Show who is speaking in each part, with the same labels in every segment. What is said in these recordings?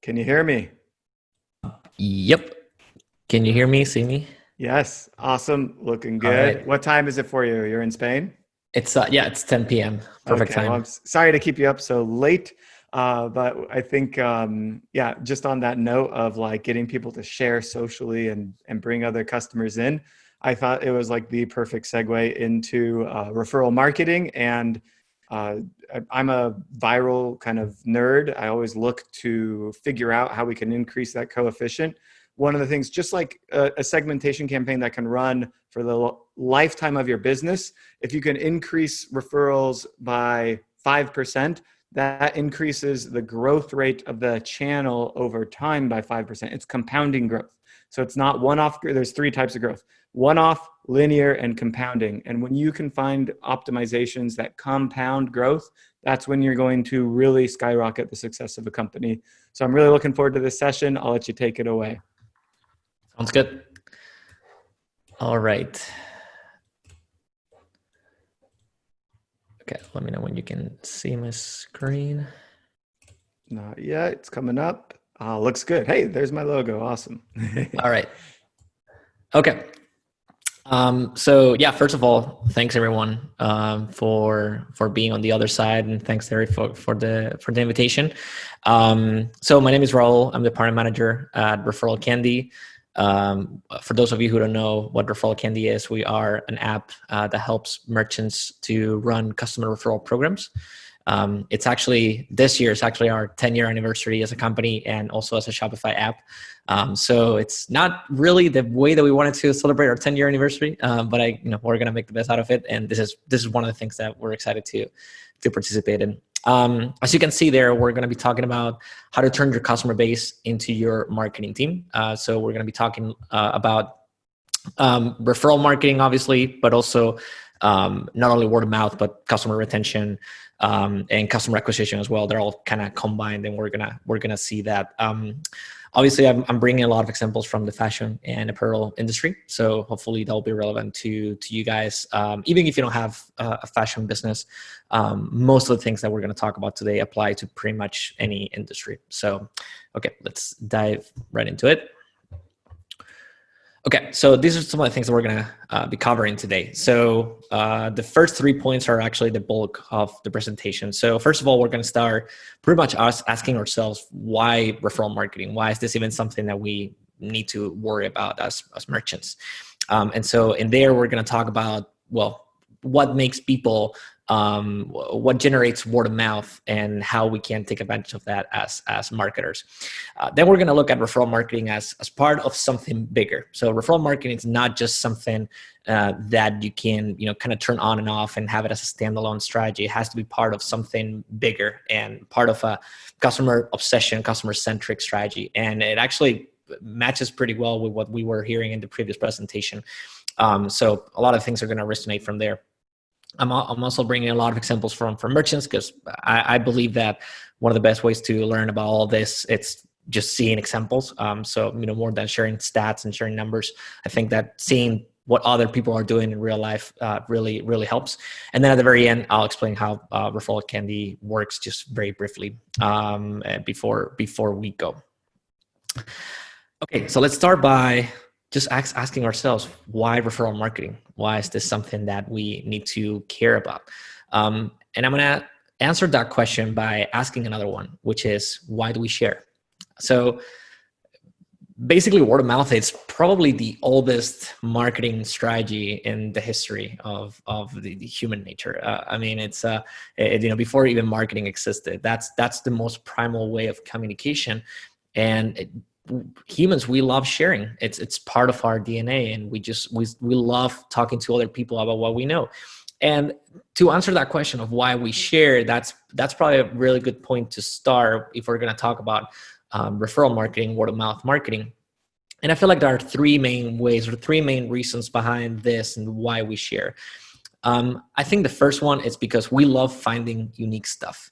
Speaker 1: Can you hear me?
Speaker 2: Yep. Can you hear me, see me?
Speaker 1: Yes. Awesome. Looking
Speaker 2: All
Speaker 1: good.
Speaker 2: right.
Speaker 1: What time is it for you? You're in Spain?
Speaker 2: It's 10 p.m. Perfect
Speaker 1: Okay. Well,
Speaker 2: time.
Speaker 1: sorry to keep you up so late. But I think, yeah, just on that note of like getting people to share socially and bring other customers in, I thought it was like the perfect segue into referral marketing. And uh, I'm a viral kind of nerd. I always look to figure out how we can increase that coefficient. One of the things, just like a segmentation campaign that can run for the lifetime of your business, if you can increase referrals by 5%, that increases the growth rate of the channel over time by 5%. It's compounding growth. So it's not one-off. There's three types of growth: one-off, linear, and compounding. And when you can find optimizations that compound growth, that's when you're going to really skyrocket the success of a company. So I'm really looking forward to this session. I'll let you take it away.
Speaker 2: Sounds good. All right. Okay, let me know when you can see my screen.
Speaker 1: Not yet. It's coming up. Looks good. Hey, there's my logo. Awesome.
Speaker 2: All right. Okay. So yeah, first of all, thanks everyone for being on the other side, and thanks Terry for the invitation. So my name is Raul. I'm the partner manager at ReferralCandy. For those of you who don't know what ReferralCandy is, we are an app that helps merchants to run customer referral programs. It's actually, this year is actually our 10-year anniversary as a company and also as a Shopify app. So it's not really the way that we wanted to celebrate our 10-year anniversary, but we're gonna make the best out of it. And this is one of the things that we're excited to participate in. As you can see there, we're gonna be talking about how to turn your customer base into your marketing team. So we're gonna be talking about referral marketing, obviously, but also not only word of mouth, but customer retention and customer acquisition as well. They're all kind of combined, and we're gonna see that. Obviously, I'm bringing a lot of examples from the fashion and apparel industry, so hopefully that'll be relevant to you guys. Even if you don't have a fashion business, most of the things that we're going to talk about today apply to pretty much any industry. So, okay, let's dive right into it. Okay, so these are some of the things that we're going to be covering today. So the first 3 points are actually the bulk of the presentation. So first of all, we're going to start pretty much us asking ourselves, why referral marketing? Why is this even something that we need to worry about as merchants? And so in there, we're going to talk about, well, what makes people, what generates word of mouth, and how we can take advantage of that as marketers. Then we're going to look at referral marketing as part of something bigger. So referral marketing is not just something that you can kind of turn on and off and have it as a standalone strategy. It has to be part of something bigger and part of a customer obsession, customer-centric strategy. And it actually matches pretty well with what we were hearing in the previous presentation. So a lot of things are going to resonate from there. I'm also bringing a lot of examples from merchants, because I believe that one of the best ways to learn about all this, it's just seeing examples. So more than sharing stats and sharing numbers, I think that seeing what other people are doing in real life really helps. And then at the very end, I'll explain how ReferralCandy works just very briefly before we go. Okay, so let's start by just asking ourselves, why referral marketing? Why is this something that we need to care about? And I'm going to answer that question by asking another one, which is, why do we share? So basically, word of mouth is probably the oldest marketing strategy in the history of the human nature. I mean, it's before even marketing existed. That's the most primal way of communication, and humans, we love sharing. It's part of our DNA, and we love talking to other people about what we know. And to answer that question of why we share, that's probably a really good point to start if we're going to talk about referral marketing, word of mouth marketing. And I feel like there are three main ways or three main reasons behind this and why we share. I think the first one is because we love finding unique stuff.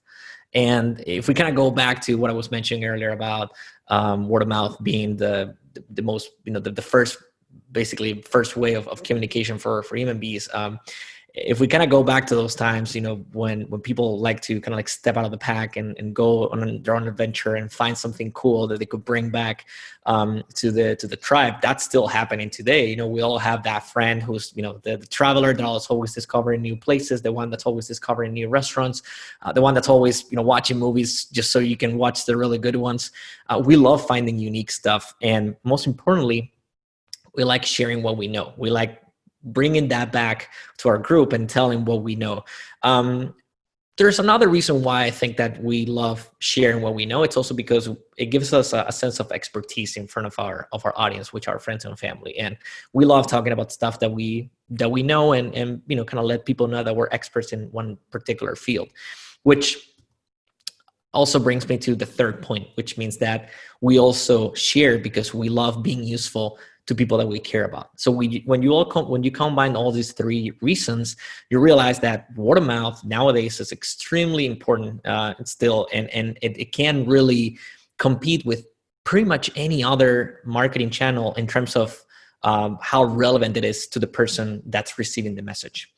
Speaker 2: And if we kind of go back to what I was mentioning earlier about word of mouth being the most, the first way of communication for human beings, if we kind of go back to those times, when people like to kind of like step out of the pack and go on their own adventure and find something cool that they could bring back to the tribe, that's still happening today. We all have that friend who's, the traveler that's always discovering new places, the one that's always discovering new restaurants, the one that's always, watching movies just so you can watch the really good ones. We love finding unique stuff. And most importantly, we like sharing what we know. We like bringing that back to our group and telling what we know. There's another reason why I think that we love sharing what we know. It's also because it gives us a sense of expertise in front of our audience, which are friends and family. And we love talking about stuff that we know and kind of let people know that we're experts in one particular field, which also brings me to the third point, which means that we also share because we love being useful to people that we care about. So when you combine all these three reasons, you realize that word of mouth nowadays is extremely important still, and it can really compete with pretty much any other marketing channel in terms of how relevant it is to the person that's receiving the message.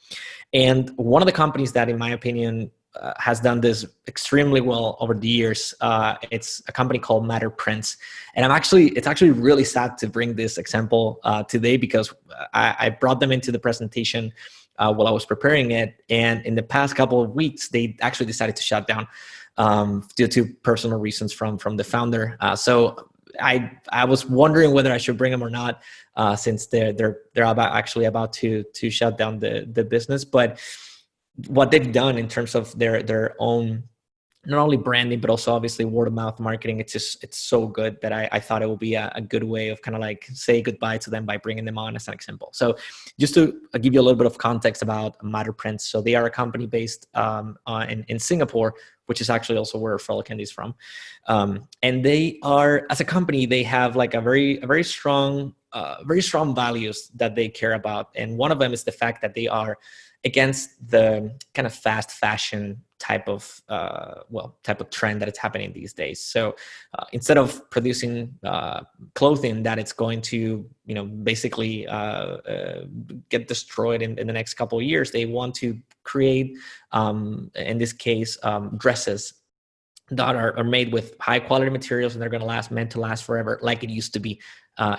Speaker 2: And one of the companies that, in my opinion, has done this extremely well over the years. It's a company called Matter Prints, and it's actually really sad to bring this example today because I brought them into the presentation while I was preparing it, and in the past couple of weeks, they actually decided to shut down due to personal reasons from the founder. So I was wondering whether I should bring them or not, since they're about to shut down the business, but what they've done in terms of their own, not only branding, but also obviously word of mouth marketing, it's so good that I thought it would be a good way of kind of like say goodbye to them by bringing them on as an example. So just to give you a little bit of context about Matter Prints. So they are a company based in Singapore, which is actually also where ReferralCandy is from. And they are, as a company, they have like a very strong values that they care about. And one of them is the fact that they are against the kind of fast fashion type of trend that is happening these days. So instead of producing clothing that it's going to basically get destroyed in the next couple of years, they want to create in this case dresses that are made with high quality materials, and they're going to meant to last forever, like it used to be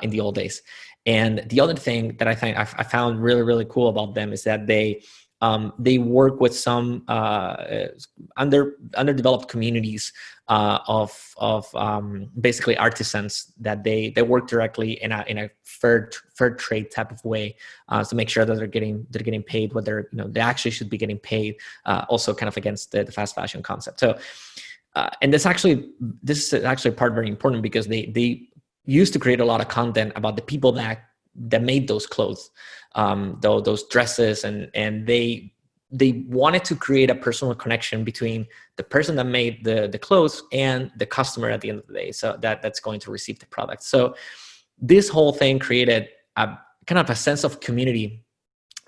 Speaker 2: in the old days. And the other thing that I think I found really, really cool about them is that they work with some underdeveloped communities of basically artisans that they work directly in a fair trade type of way to make sure that they're getting paid what they actually should be getting paid. Also, kind of against the fast fashion concept. So, and this is actually part very important because they used to create a lot of content about the people that made those clothes, those dresses, and they wanted to create a personal connection between the person that made the clothes and the customer at the end of the day, so that's going to receive the product. So this whole thing created a kind of a sense of community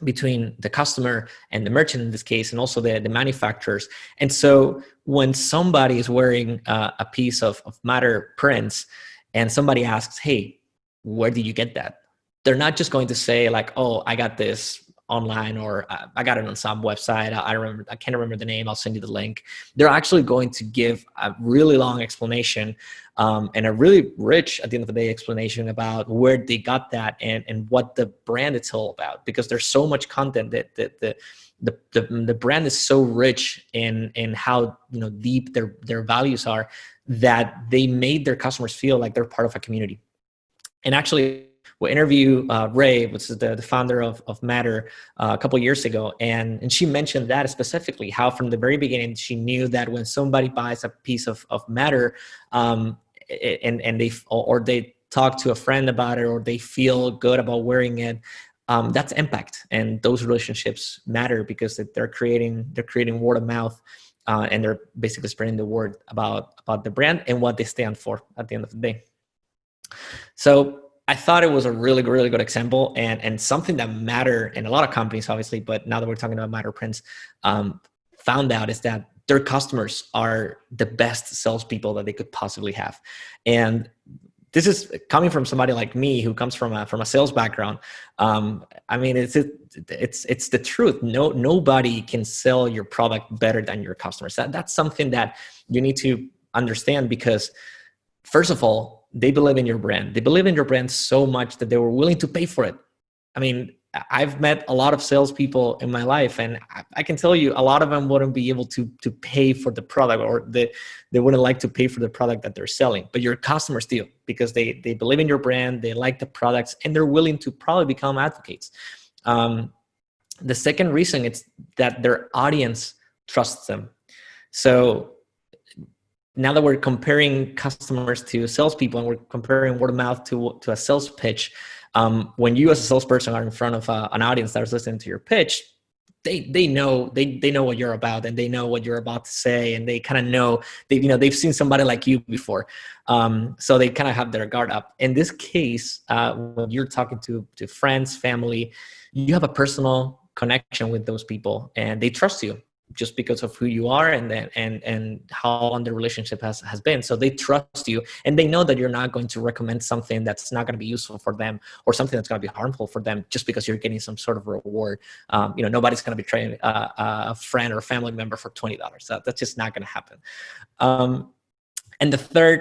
Speaker 2: between the customer and the merchant in this case, and also the manufacturers. And so when somebody is wearing a piece of Matter Prints and somebody asks, hey, where did you get that? They're not just going to say like, oh, I got this online, or I got it on some website. I can't remember the name. I'll send you the link. They're actually going to give a really long explanation and a really rich, at the end of the day, explanation about where they got that and what the brand is all about. Because there's so much content that the brand is so rich in how deep their values are, that they made their customers feel like they're part of a community. And actually, we interviewed Ray, which is the founder of Matter, a couple of years ago, and she mentioned that specifically, how from the very beginning she knew that when somebody buys a piece of Matter, and they talk to a friend about it, or they feel good about wearing it, that's impact, and those relationships matter because they're creating word of mouth, and they're basically spreading the word about the brand and what they stand for at the end of the day. So I thought it was a really, really good example, and something that Matter, in a lot of companies, obviously, but now that we're talking about Matter Prints, found out is that their customers are the best salespeople that they could possibly have. And this is coming from somebody like me who comes from a sales background. I mean, it's the truth. Nobody can sell your product better than your customers. That's something that you need to understand, because first of all, they believe in your brand. They believe in your brand so much that they were willing to pay for it. I mean, I've met a lot of salespeople in my life, and I can tell you a lot of them wouldn't be able to pay for the product, or they wouldn't like to pay for the product that they're selling. But your customers do, because they believe in your brand, they like the products, and they're willing to probably become advocates. The second reason is that their audience trusts them. So now that we're comparing customers to salespeople, and we're comparing word of mouth to a sales pitch, when you as a salesperson are in front of an audience that is listening to your pitch, they know what you're about, and they know what you're about to say, and they kind of know they've seen somebody like you before, so they kind of have their guard up. In this case, when you're talking to friends, family, you have a personal connection with those people, and they trust you just because of who you are and how long the relationship has been. So they trust you, and they know that you're not going to recommend something that's not going to be useful for them, or something that's going to be harmful for them just because you're getting some sort of reward. Nobody's going to betray a friend or a family member for $20. That's just not going to happen. And the third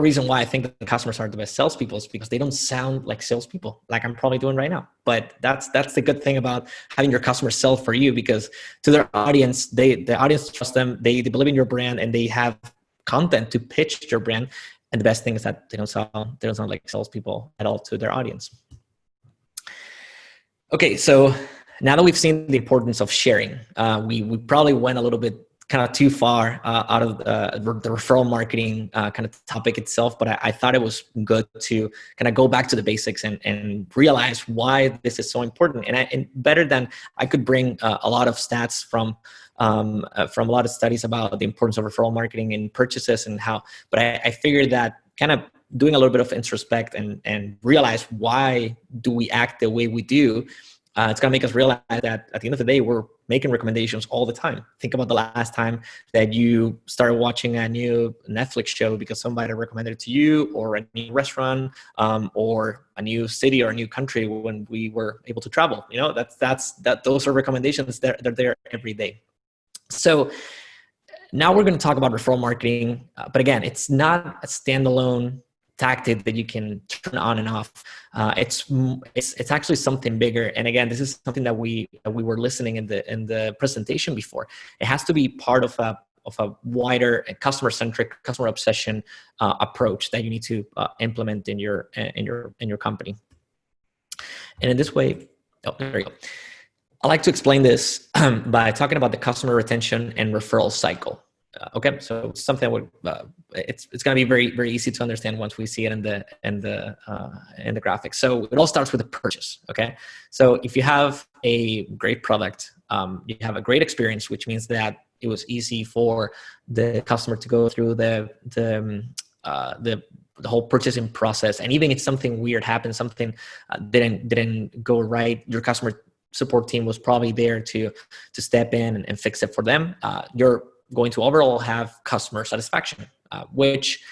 Speaker 2: reason why I think that the customers are the best salespeople is because they don't sound like salespeople, like I'm probably doing right now. But that's the good thing about having your customers sell for you, because to their audience, the audience trusts them, they believe in your brand, and they have content to pitch your brand. And the best thing is that they don't sound like salespeople at all to their audience. Okay, so now that we've seen the importance of sharing, we probably went a little bit kind of too far out of the referral marketing kind of topic itself, but I thought it was good to kind of go back to the basics and realize why this is so important. And better than I could bring a lot of stats from a lot of studies about the importance of referral marketing in purchases and how, but I figured that kind of doing a little bit of introspect and realize why do we act the way we do, it's going to make us realize that at the end of the day, we're making recommendations all the time. Think about the last time that you started watching a new Netflix show because somebody recommended it to you, or a new restaurant, or a new city or a new country when we were able to travel. Those are recommendations that they're there every day. So now we're going to talk about referral marketing. But again, it's not a standalone tactic that you can turn on and off. It's actually something bigger. And again, this is something that we were listening in the presentation before. It has to be part of a wider customer-centric, customer obsession approach that you need to implement in your company. And in this way, there you go. I like to explain this by talking about the customer retention and referral cycle. Okay, so it's something it's going to be very, very easy to understand once we see it in the graphics. So it all starts with a purchase. Okay, so if you have a great product, you have a great experience, which means that it was easy for the customer to go through the whole purchasing process, and even if something weird happened, something didn't go right, your customer support team was probably there to step in and fix it for them. You're going to overall have customer satisfaction, which,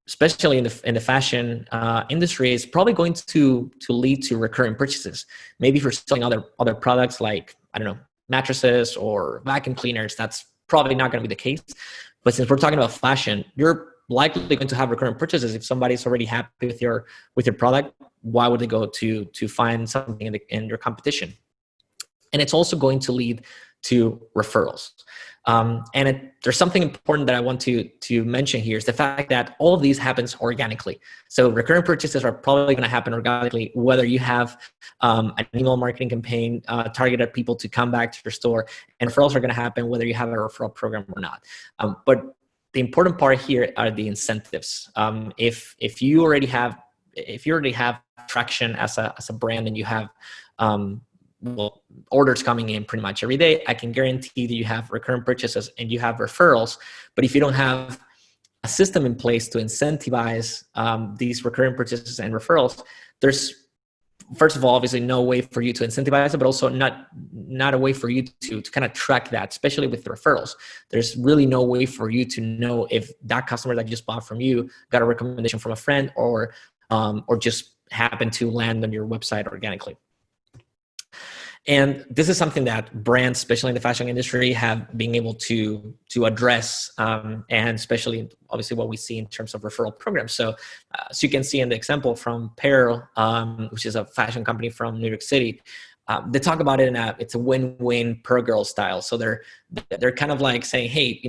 Speaker 2: especially in the fashion industry, is probably going to lead to recurring purchases. Maybe if you're selling other products like, I don't know, mattresses or vacuum cleaners, that's probably not going to be the case. But since we're talking about fashion, you're likely going to have recurring purchases. If somebody's already happy with your product, why would they go to find something in your competition? And it's also going to lead to referrals. There's something important that I want to mention here, is the fact that all of these happens organically. So recurring purchases are probably going to happen organically, whether you have an email marketing campaign targeted at people to come back to your store, and referrals are going to happen whether you have a referral program or not. But the important part here are the incentives. If you already have traction as a brand, and you have orders coming in pretty much every day, I can guarantee that you have recurrent purchases and you have referrals. But if you don't have a system in place to incentivize these recurring purchases and referrals, there's first of all, obviously no way for you to incentivize it, but also not a way for you to kind of track that, especially with the referrals. There's really no way for you to know if that customer that just bought from you got a recommendation from a friend or just happened to land on your website organically. And this is something that brands, especially in the fashion industry, have been able to address, and especially obviously what we see in terms of referral programs. So as you can see in the example from Apparel, which is a fashion company from New York City, they talk about it in it's a win-win per girl style. So they're kind of like saying, hey,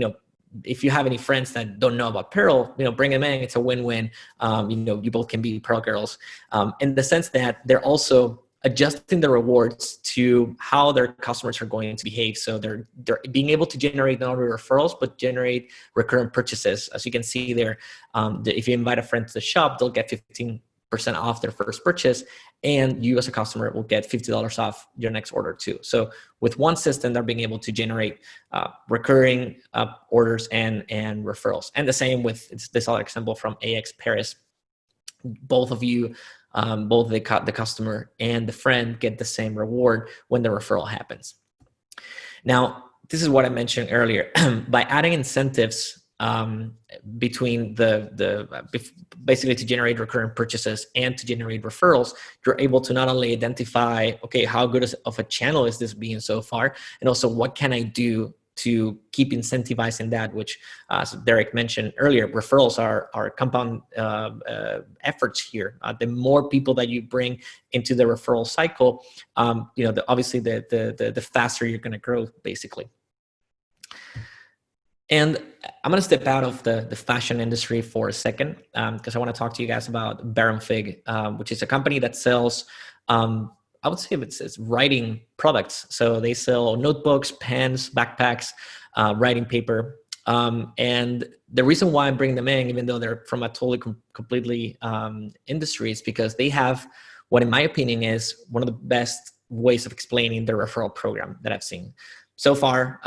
Speaker 2: if you have any friends that don't know about Apparel, bring them in. It's a win-win. You both can be Pearl girls, in the sense that they're also adjusting the rewards to how their customers are going to behave. So they're being able to generate not only referrals, but generate recurrent purchases. As you can see there, if you invite a friend to the shop, they'll get 15% off their first purchase. And you as a customer will get $50 off your next order too. So with one system, they're being able to generate recurring orders and referrals. And the same with this other example from AX Paris. Both of you, both the customer and the friend get the same reward when the referral happens. Now, this is what I mentioned earlier. By adding incentives between basically to generate recurrent purchases and to generate referrals, you're able to not only identify, okay, how good of a channel is this being so far, and also what can I do to keep incentivizing that, which, as Derek mentioned earlier, referrals are compound efforts here. The more people that you bring into the referral cycle, obviously the faster you're going to grow, basically. And I'm going to step out of the fashion industry for a second, because I want to talk to you guys about Baron Fig, which is a company that sells, I would say it's writing products. So they sell notebooks, pens, backpacks, writing paper. And the reason why I'm bringing them in, even though they're from a totally completely industry, is because they have what, in my opinion, is one of the best ways of explaining the referral program that I've seen so far.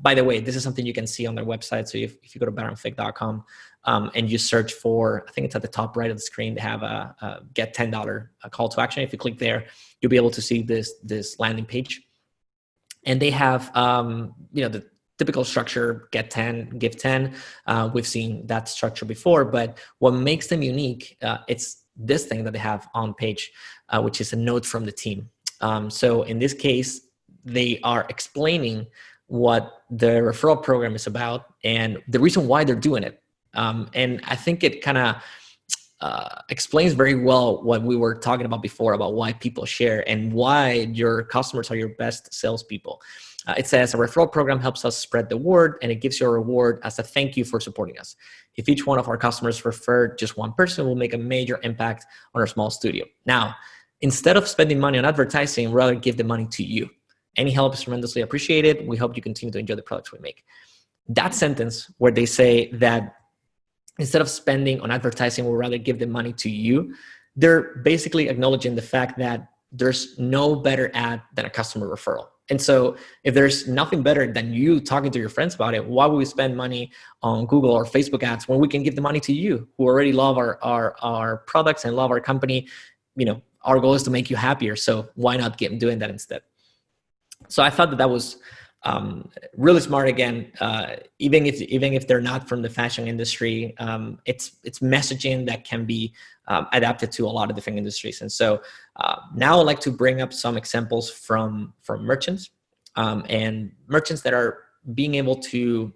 Speaker 2: By the way, this is something you can see on their website. So if you go to baronfig.com and you search for, I think it's at the top right of the screen, they have a get $10 call to action. If you click there, you'll be able to see this landing page. And they have, the typical structure, get 10, give 10. We've seen that structure before, but what makes them unique, it's this thing that they have on page, which is a note from the team. So in this case, they are explaining what the referral program is about and the reason why they're doing it. And I think it kind of explains very well what we were talking about before about why people share and why your customers are your best salespeople. It says a referral program helps us spread the word, and it gives you a reward as a thank you for supporting us. If each one of our customers refer just one person, we'll make a major impact on our small studio. Now, instead of spending money on advertising, rather give the money to you. Any help is tremendously appreciated. We hope you continue to enjoy the products we make. That sentence where they say that instead of spending on advertising, we'll rather give the money to you, they're basically acknowledging the fact that there's no better ad than a customer referral. And so if there's nothing better than you talking to your friends about it, why would we spend money on Google or Facebook ads when we can give the money to you who already love our products and love our company? Our goal is to make you happier. So why not doing that instead? So I thought that was really smart. Again, even if they're not from the fashion industry, it's messaging that can be adapted to a lot of different industries. And so now I'd like to bring up some examples from merchants and merchants that are being able to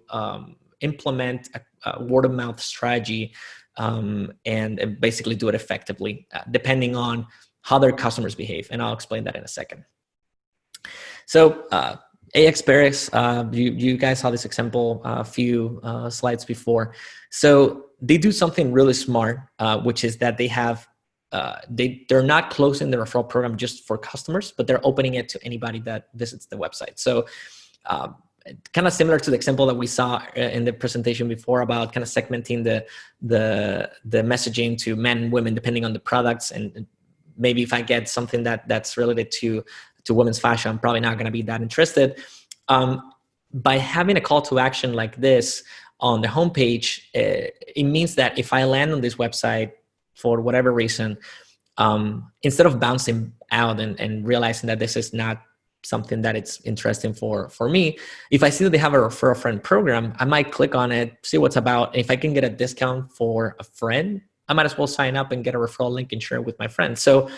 Speaker 2: implement a word of mouth strategy and basically do it effectively, depending on how their customers behave. And I'll explain that in a second. So AX Paris, you guys saw this example a few slides before. So they do something really smart, which is that they have, they're not closing the referral program just for customers, but they're opening it to anybody that visits the website. So kind of similar to the example that we saw in the presentation before about kind of segmenting the messaging to men and women depending on the products. And maybe if I get something that's related to women's fashion, I'm probably not going to be that interested. By having a call to action like this on the homepage, it means that if I land on this website for whatever reason, instead of bouncing out and realizing that this is not something that it's interesting for me, if I see that they have a referral friend program, I might click on it, see what's about. If I can get a discount for a friend, I might as well sign up and get a referral link and share it with my friends. So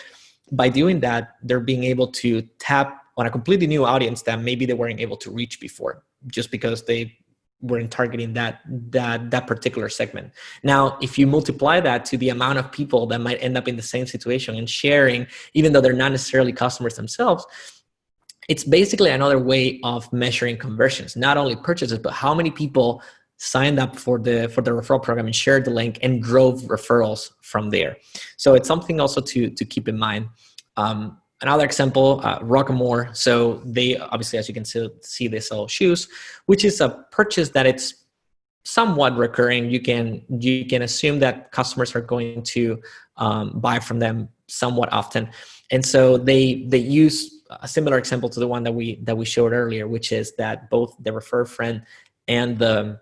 Speaker 2: by doing that, they're being able to tap on a completely new audience that maybe they weren't able to reach before, just because they weren't targeting that particular segment. Now, if you multiply that to the amount of people that might end up in the same situation and sharing, even though they're not necessarily customers themselves, it's basically another way of measuring conversions, not only purchases, but how many people signed up for the referral program and shared the link and drove referrals from there. So it's something also to keep in mind. Another example, Rockamore. So they obviously, as you can see, they sell shoes, which is a purchase that it's somewhat recurring. You can assume that customers are going to buy from them somewhat often, and so they use a similar example to the one that we showed earlier, which is that both the refer friend and the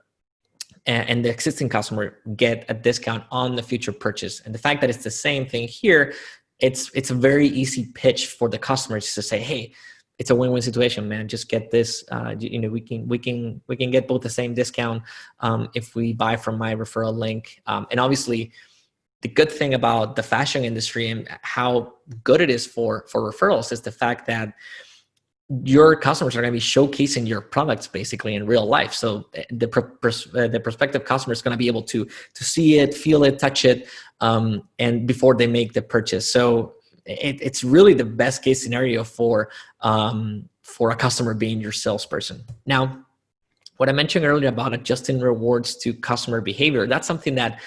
Speaker 2: existing customer get a discount on the future purchase. And the fact that it's the same thing here, it's a very easy pitch for the customers to say, hey, it's a win-win situation, man. Just get this. We can get both the same discount if we buy from my referral link. And obviously, the good thing about the fashion industry and how good it is for referrals is the fact that your customers are going to be showcasing your products basically in real life. So the prospective customer is going to be able to see it, feel it, touch it, and before they make the purchase. So it's really the best case scenario for a customer being your salesperson. Now, what I mentioned earlier about adjusting rewards to customer behavior, that's something that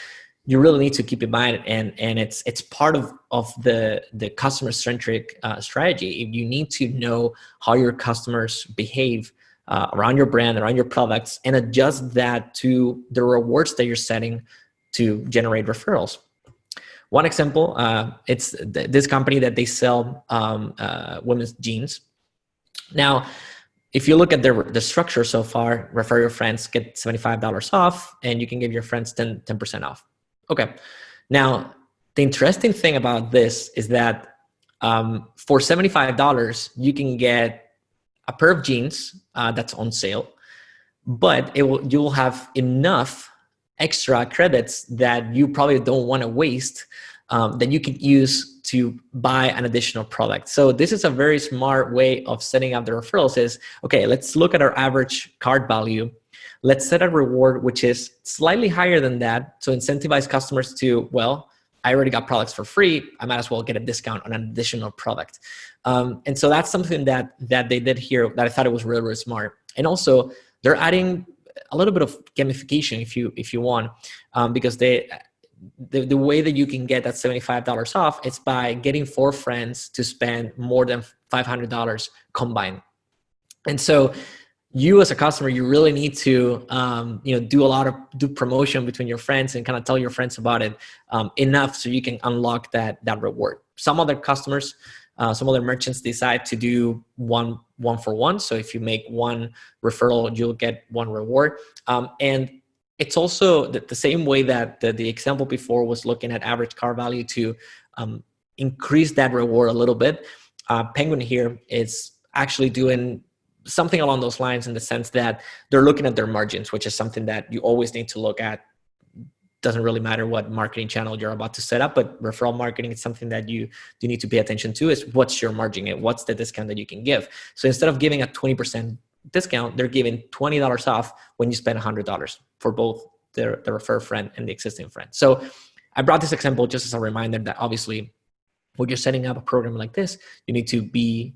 Speaker 2: you really need to keep in mind, and it's part of the customer-centric strategy. You need to know how your customers behave around your brand, around your products, and adjust that to the rewards that you're setting to generate referrals. One example, it's this company that they sell women's jeans. Now, if you look at the structure so far, refer your friends, get $75 off, and you can give your friends 10% off. Okay. Now, the interesting thing about this is that for $75, you can get a pair of jeans that's on sale, but you will have enough extra credits that you probably don't want to waste that you can use to buy an additional product. So this is a very smart way of setting up the referrals is, okay, let's look at our average cart value. Let's set a reward which is slightly higher than that to incentivize customers to, well, I already got products for free, I might as well get a discount on an additional product. And so that's something that they did here that I thought it was really, really smart. And also they're adding a little bit of gamification if you want, because the way that you can get that $75 off, it's by getting 4 friends to spend more than $500 combined. And so you as a customer, you really need to do promotion between your friends and kind of tell your friends about it enough so you can unlock that reward. Some other customers, some other merchants decide to do one for one. So if you make one referral, you'll get one reward. And it's also the same way that the example before was looking at average cart value to increase that reward a little bit. Penguin here is actually doing something along those lines in the sense that they're looking at their margins, which is something that you always need to look at. Doesn't really matter what marketing channel you're about to set up, but referral marketing is something that you need to pay attention to is what's your margin and what's the discount that you can give. So instead of giving a 20% discount, they're giving $20 off when you spend $100 for both the refer friend and the existing friend. So I brought this example just as a reminder that obviously when you're setting up a program like this, you need to be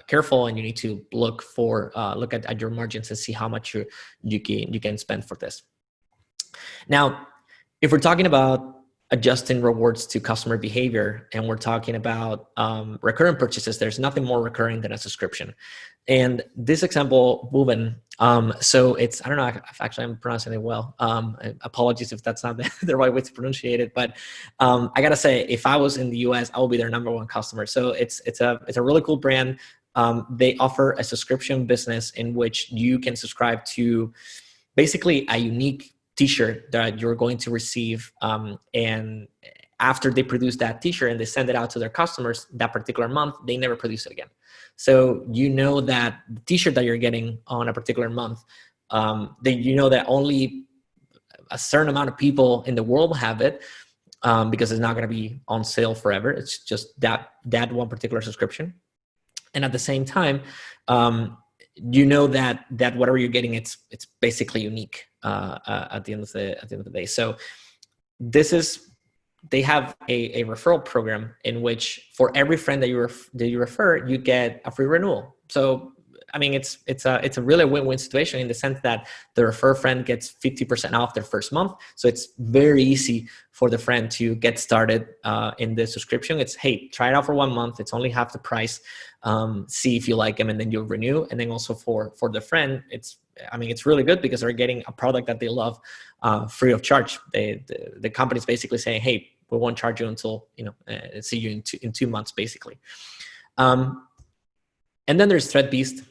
Speaker 2: careful and you need to look at your margins and see how much you can spend for this. Now, if we're talking about adjusting rewards to customer behavior and we're talking about recurrent purchases, there's nothing more recurring than a subscription. And this example, Woven, so it's, I don't know if actually I'm pronouncing it well. Apologies if that's not the right way to pronounce it, but I gotta say, if I was in the US, I will be their #1 customer. So it's a really cool brand. They offer a subscription business in which you can subscribe to basically a unique t-shirt that you're going to receive. And after they produce that t-shirt and they send it out to their customers that particular month, they never produce it again. So you know that the t-shirt that you're getting on a particular month, you know that only a certain amount of people in the world have it, because it's not going to be on sale forever. It's just that one particular subscription. And at the same time, you know that whatever you're getting, it's basically unique at the end of the day. So they have a referral program in which for every friend that you refer, you get a free renewal. So I mean, it's a really win-win situation in the sense that the refer friend gets 50% off their first month. So it's very easy for the friend to get started in the subscription. It's, hey, try it out for 1 month. It's only half the price. See if you like them, and then you'll renew. And then also for the friend, it's really good because they're getting a product that they love free of charge. The company's basically saying, hey, we won't charge you until see you in 2 months, basically. And then there's ThreadBeast,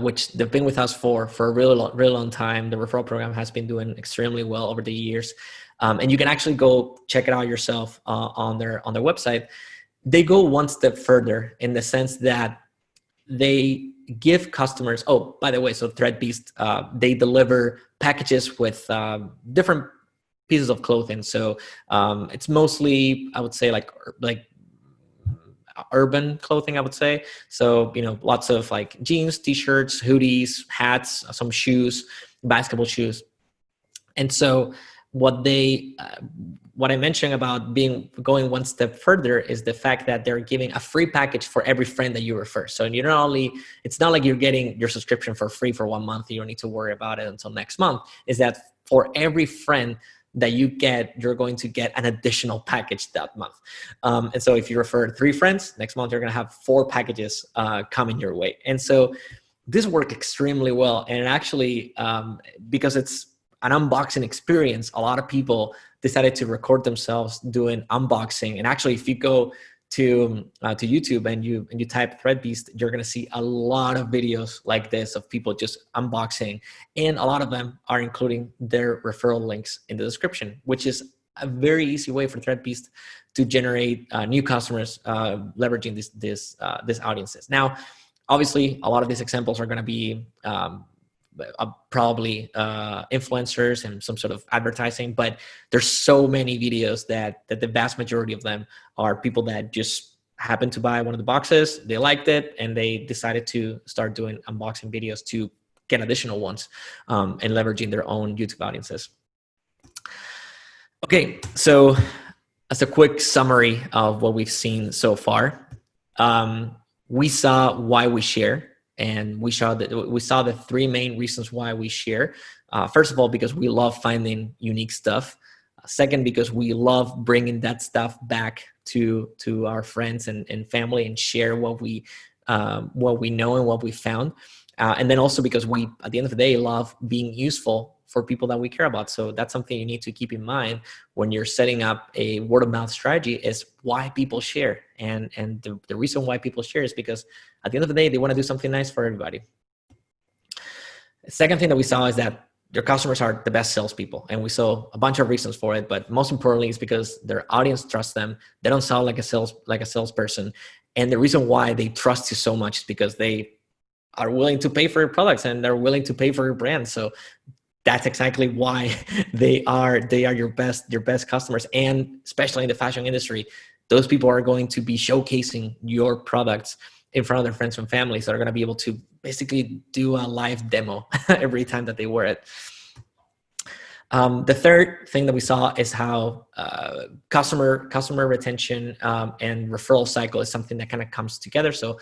Speaker 2: which they've been with us for a really long time. The referral program has been doing extremely well over the years, and you can actually go check it out yourself on their website. They go one step further in the sense that they give customers. Oh, by the way, so ThreadBeast, they deliver packages with different pieces of clothing. So it's mostly, I would say, like urban clothing, I would say. So, lots of like jeans, t-shirts, hoodies, hats, some shoes, basketball shoes. And so what I mentioned about going one step further is the fact that they're giving a free package for every friend that you refer. So it's not like you're getting your subscription for free for 1 month. You don't need to worry about it until next month. Is that for every friend that you get, you're going to get an additional package that month. And so if you refer 3 friends, next month you're going to have 4 packages coming your way. And so this worked extremely well. And actually, because it's an unboxing experience, a lot of people decided to record themselves doing unboxing. And actually, if you go to YouTube and you type ThreadBeast, you're going to see a lot of videos like this of people just unboxing, and a lot of them are including their referral links in the description, which is a very easy way for ThreadBeast to generate new customers leveraging these audiences. Now, obviously, a lot of these examples are going to be probably influencers and some sort of advertising, but there's so many videos that the vast majority of them are people that just happened to buy one of the boxes, they liked it, and they decided to start doing unboxing videos to get additional ones, and leveraging their own YouTube audiences. Okay, so as a quick summary of what we've seen so far, we saw why we share. And we saw the 3 main reasons why we share. First of all, because we love finding unique stuff. Second, because we love bringing that stuff back to our friends and family and share what we know and what we found. And then also because we, at the end of the day, love being useful for people that we care about. So that's something you need to keep in mind when you're setting up a word of mouth strategy, is why people share. And the reason why people share is because at the end of the day, they want to do something nice for everybody. The second thing that we saw is that your customers are the best salespeople. And we saw a bunch of reasons for it, but most importantly is because their audience trusts them. They don't sound like a salesperson. And the reason why they trust you so much is because they are willing to pay for your products and they're willing to pay for your brand. So that's exactly why they are your best customers. And especially in the fashion industry, those people are going to be showcasing your products in front of their friends and family. So they're going to be able to basically do a live demo every time that they wear it. The third thing that we saw is how customer retention and referral cycle is something that kind of comes together. So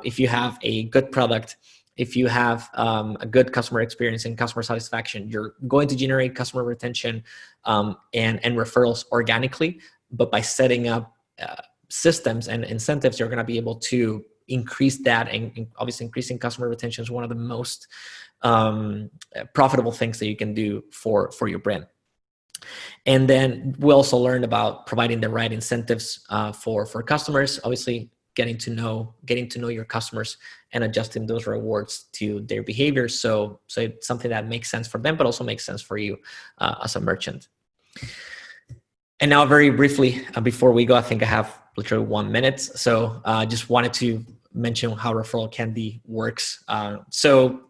Speaker 2: if you have a good product, if you have a good customer experience and customer satisfaction, you're going to generate customer retention and referrals organically. But by setting up systems and incentives, you're going to be able to increase that. And obviously, increasing customer retention is one of the most profitable things that you can do for your brand. And then we also learned about providing the right incentives for customers. Obviously, getting to know your customers and adjusting those rewards to their behavior. So it's something that makes sense for them, but also makes sense for you as a merchant. And now very briefly, before we go, I think I have literally 1 minute. So just wanted to mention how ReferralCandy works. So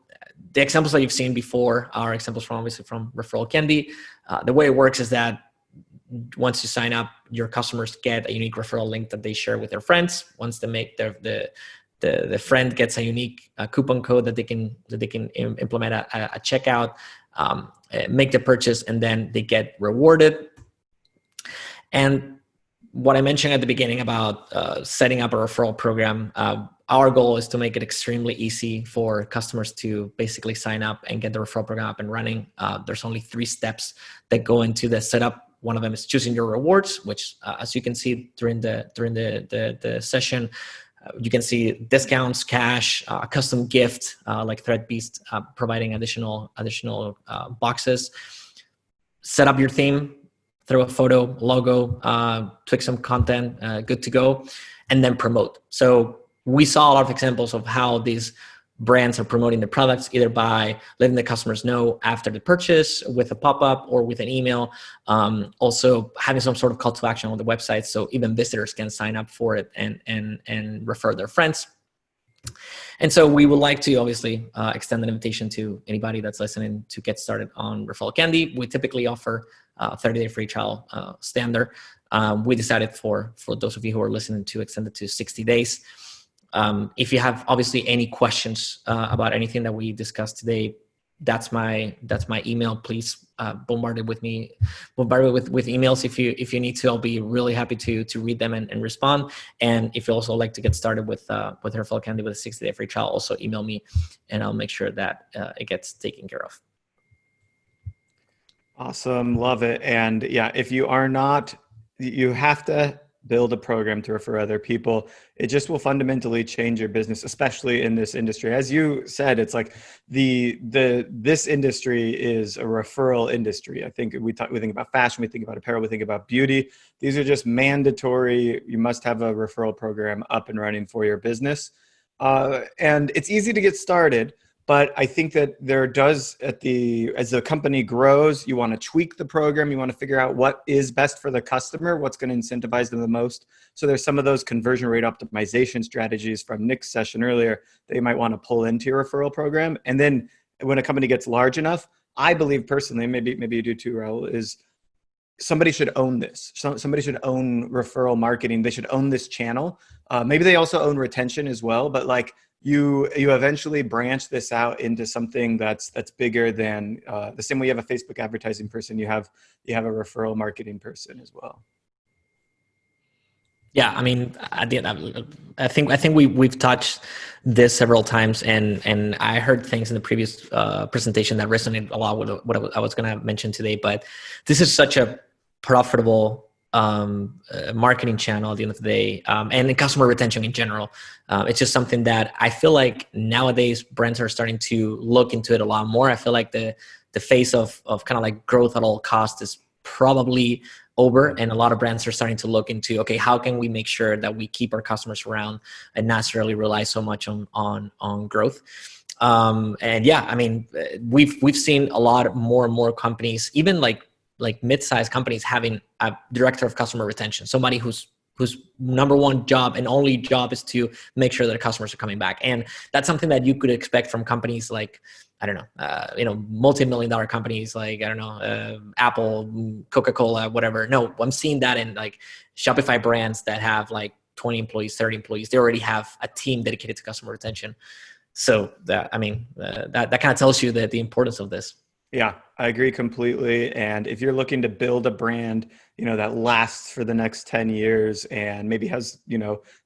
Speaker 2: the examples that you've seen before are examples from obviously from ReferralCandy. The way it works is that once you sign up, your customers get a unique referral link that they share with their friends. Once they make the friend gets a unique coupon code that they can implement at checkout, make the purchase, and then they get rewarded. And what I mentioned at the beginning about setting up a referral program, our goal is to make it extremely easy for customers to basically sign up and get the referral program up and running. There's only 3 steps that go into the setup. One of them is choosing your rewards, which, as you can see during the session, you can see discounts, cash, custom gift like Threadbeast providing additional boxes. Set up your theme, throw a photo, logo, tweak some content, good to go, and then promote. So we saw a lot of examples of how these brands are promoting their products, either by letting the customers know after the purchase with a pop-up or with an email. Also having some sort of call to action on the website, so even visitors can sign up for it and refer their friends. And so we would like to obviously extend an invitation to anybody that's listening to get started on ReferralCandy. We typically offer 30-day free trial standard. We decided for those of you who are listening to extend it to 60 days. If you have obviously any questions about anything that we discussed today, that's my email. Please bombard it with me, with emails if you need to. I'll be really happy to read them and respond. And if you also like to get started with ReferralCandy with a 60-day free trial, also email me, and I'll make sure that it gets taken care of.
Speaker 1: Awesome, love it. And yeah, if you are not, you have to build a program to refer other people. It just will fundamentally change your business, especially in this industry. As you said, it's like this industry is a referral industry. I think we think about fashion, we think about apparel, we think about beauty. These are just mandatory. You must have a referral program up and running for your business. And it's easy to get started. But I think that there does, as the company grows, you want to tweak the program. You want to figure out what is best for the customer, what's going to incentivize them the most. So there's some of those conversion rate optimization strategies from Nick's session earlier that you might want to pull into your referral program. And then when a company gets large enough, I believe personally, maybe you do too, Raul, is somebody should own this. Somebody should own referral marketing. They should own this channel. Maybe they also own retention as well, but like, you eventually branch this out into something that's bigger than the same way you have a Facebook advertising person, you have a referral marketing person as well.
Speaker 2: Yeah, I mean, I think we've touched this several times, and I heard things in the previous presentation that resonated a lot with what I was going to mention today. But this is such a profitable marketing channel at the end of the day, and in customer retention in general. It's just something that I feel like nowadays brands are starting to look into it a lot more. I feel like the phase of kind of like growth at all costs is probably over, and a lot of brands are starting to look into, okay, how can we make sure that we keep our customers around and not necessarily rely so much on growth. And yeah, I mean, we've seen a lot more and more companies, even like mid-sized companies, having a director of customer retention, somebody whose number one job and only job is to make sure that the customers are coming back. And that's something that you could expect from companies like, I don't know, multi-million-dollar companies like, I don't know, Apple, Coca-Cola, whatever. No, I'm seeing that in like Shopify brands that have like 20 employees, 30 employees. They already have a team dedicated to customer retention. So that kind of tells you the importance of this.
Speaker 1: Yeah, I agree completely. And if you're looking to build a brand, that lasts for the next 10 years and maybe has,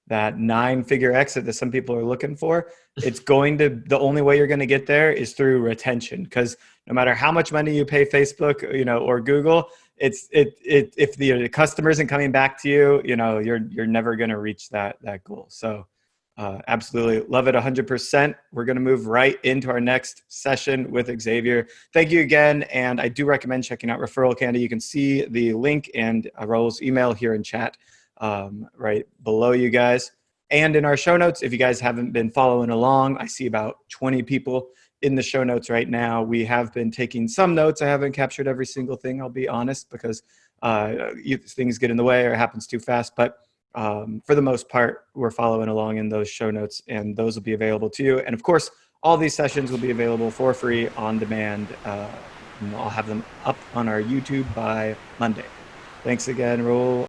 Speaker 1: that 9-figure exit that some people are looking for, the only way you're going to get there is through retention. Because no matter how much money you pay Facebook, or Google, if the customer isn't coming back to you, you're never going to reach that goal. So absolutely love it 100%. We're going to move right into our next session with Xavier. Thank you again. And I do recommend checking out ReferralCandy. You can see the link and Raul's email here in chat right below you guys. And in our show notes, if you guys haven't been following along, I see about 20 people in the show notes right now. We have been taking some notes. I haven't captured every single thing, I'll be honest, because things get in the way or it happens too fast. But for the most part, we're following along in those show notes, and those will be available to you. And of course, all these sessions will be available for free on demand. And I'll have them up on our YouTube by Monday. Thanks again, Raul.